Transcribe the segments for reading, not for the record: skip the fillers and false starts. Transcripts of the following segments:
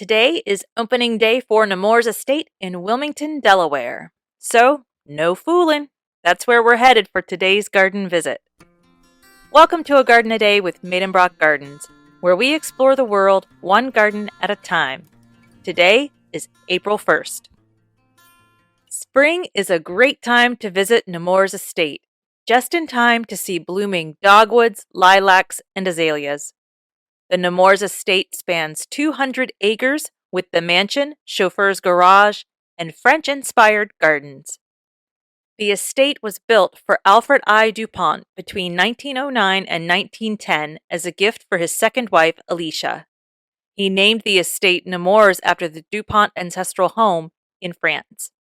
Today is opening day for Nemours Estate in Wilmington, Delaware. So, no fooling. That's where we're headed for today's garden visit. Welcome to A Garden a Day with Maidenbrock Gardens, where we explore the world one garden at a time. Today is April 1st. Spring is a great time to visit Nemours Estate, just in time to see blooming dogwoods, lilacs, and azaleas. The Nemours Estate spans 200 acres with the mansion, chauffeur's garage, and French-inspired gardens. The estate was built for Alfred I. DuPont between 1909 and 1910 as a gift for his second wife, Alicia. He named the estate Nemours after the DuPont ancestral home in France.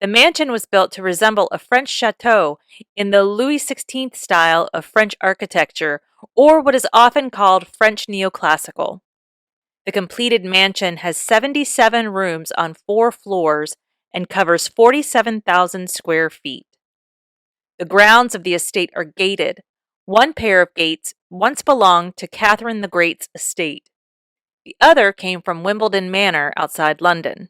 The mansion was built to resemble a French chateau in the Louis XVI style of French architecture, or what is often called French neoclassical. The completed mansion has 77 rooms on 4 floors and covers 47,000 square feet. The grounds of the estate are gated. One pair of gates once belonged to Catherine the Great's estate. The other came from Wimbledon Manor outside London.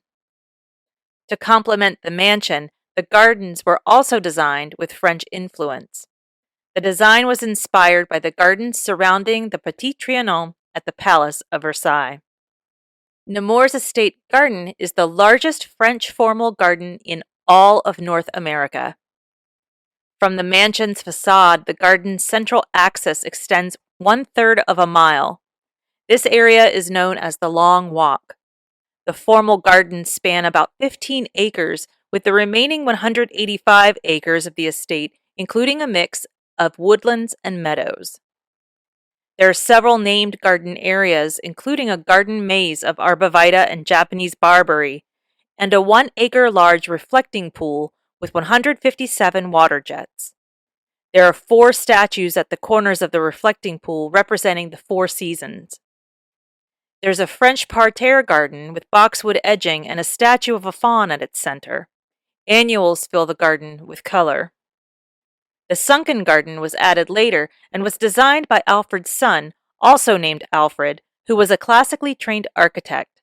To complement the mansion, the gardens were also designed with French influence. The design was inspired by the gardens surrounding the Petit Trianon at the Palace of Versailles. Nemours Estate Garden is the largest French formal garden in all of North America. From the mansion's facade, the garden's central axis extends 1/3 of a mile. This area is known as the Long Walk. The formal gardens span about 15 acres, with the remaining 185 acres of the estate including a mix of woodlands and meadows. There are several named garden areas, including a garden maze of arborvitae and Japanese barberry, and a 1-acre large reflecting pool with 157 water jets. There are 4 statues at the corners of the reflecting pool representing the 4 seasons. There's a French parterre garden with boxwood edging and a statue of a fawn at its center. Annuals fill the garden with color. The sunken garden was added later and was designed by Alfred's son, also named Alfred, who was a classically trained architect.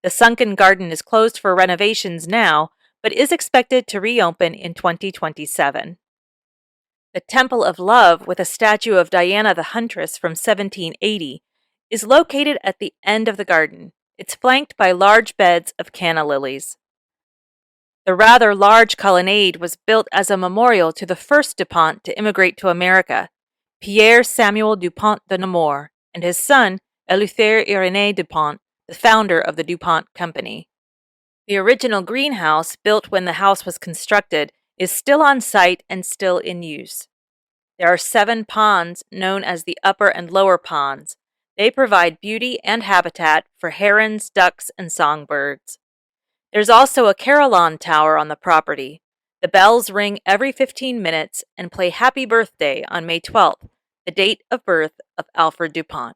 The sunken garden is closed for renovations now, but is expected to reopen in 2027. The Temple of Love, with a statue of Diana the Huntress from 1780, is located at the end of the garden. It's flanked by large beds of canna lilies. The rather large colonnade was built as a memorial to the first DuPont to immigrate to America, Pierre Samuel DuPont de Nemours, and his son, Eleuthère Irénée DuPont, the founder of the DuPont Company. The original greenhouse, built when the house was constructed, is still on site and still in use. There are 7 ponds known as the upper and lower ponds. They provide beauty and habitat for herons, ducks, and songbirds. There's also a carillon tower on the property. The bells ring every 15 minutes and play Happy Birthday on May 12th, the date of birth of Alfred DuPont.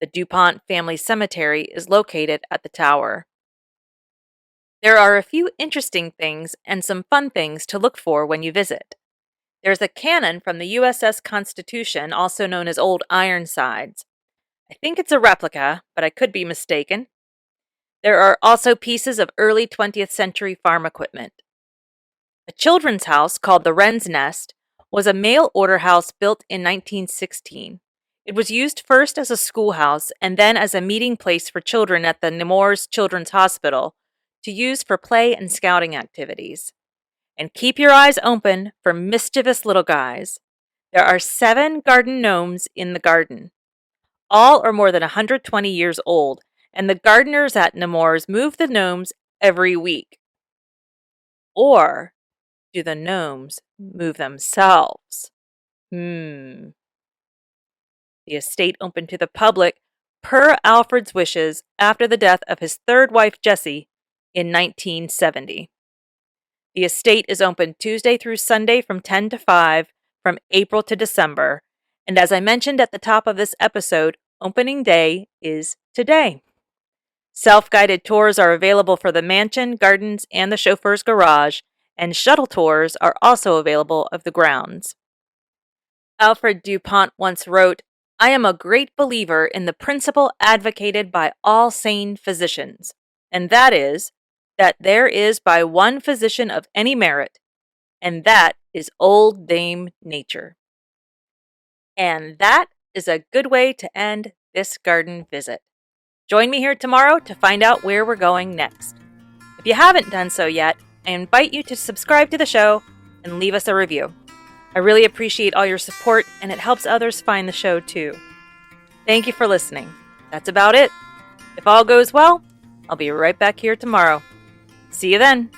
The DuPont family cemetery is located at the tower. There are a few interesting things and some fun things to look for when you visit. There's a cannon from the USS Constitution, also known as Old Ironsides. I think it's a replica, but I could be mistaken. There are also pieces of early 20th century farm equipment. A children's house called the Wren's Nest was a mail-order house built in 1916. It was used first as a schoolhouse and then as a meeting place for children at the Nemours Children's Hospital to use for play and scouting activities. And keep your eyes open for mischievous little guys. There are 7 garden gnomes in the garden. All are more than 120 years old, and the gardeners at Nemours move the gnomes every week. Or do the gnomes move themselves? The estate opened to the public per Alfred's wishes after the death of his 3rd wife Jessie in 1970. The estate is open Tuesday through Sunday from 10 to 5 from April to December, and as I mentioned at the top of this episode, opening day is today. Self-guided tours are available for the mansion, gardens, and the chauffeur's garage, and shuttle tours are also available of the grounds. Alfred DuPont once wrote, I am a great believer in the principle advocated by all sane physicians, and that is that there is but one physician of any merit, and that is old Dame Nature. And that is a good way to end this garden visit. Join me here tomorrow to find out where we're going next. If you haven't done so yet, I invite you to subscribe to the show and leave us a review. I really appreciate all your support, and it helps others find the show too. Thank you for listening. That's about it. If all goes well, I'll be right back here tomorrow. See you then.